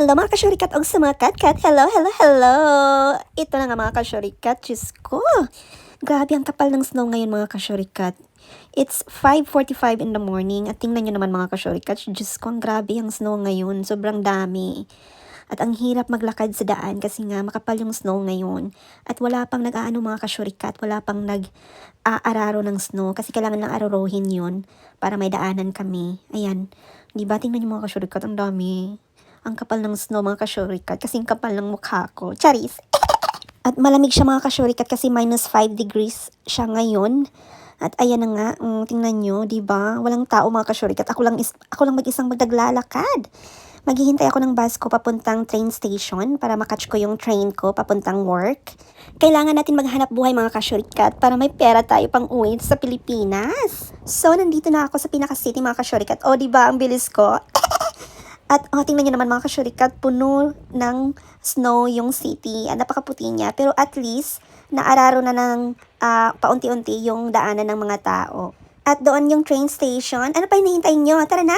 Hello mga kasyurikat og sa mga katkat. Hello, hello, hello. Ito na nga mga kasyurikat. Diyos ko. Grabe ang kapal ng snow ngayon mga kasyurikat. It's 5:45 in the morning. At tingnan nyo naman mga kasyurikat. Diyos ko, ang grabe ang snow ngayon. Sobrang dami. At ang hirap maglakad sa daan kasi nga makapal yung snow ngayon. At wala pang nag-aano mga kasyurikat. Wala pang nag-aararo ng snow. Kasi kailangan lang araruhin yun para may daanan kami. Ayan. Diba? Tingnan nyo mga kasyurikat. Ang dami. Ang kapal ng snow mga kasyurikat kasing kapal ng mukha ko. Charis! At malamig siya mga kasyurikat kasi -5 degrees siya ngayon. At ayan na nga, tingnan nyo, diba? Walang tao mga kasyurikat. Ako lang mag-isang magdaglalakad. Maghihintay ako ng bus ko papuntang train station para makatch ko yung train ko papuntang work. Kailangan natin maghanap buhay mga kasyurikat para may pera tayo pang uwi sa Pilipinas. So, nandito na ako sa pinaka-city mga kasyurikat. O, diba? Ang bilis ko. At tingnan nyo naman mga kasyurikat, puno ng snow yung city. Napakaputi niya. Pero at least, naararo na ng paunti-unti yung daanan ng mga tao. At doon yung train station. Ano pa hinihintay nyo? Tara na!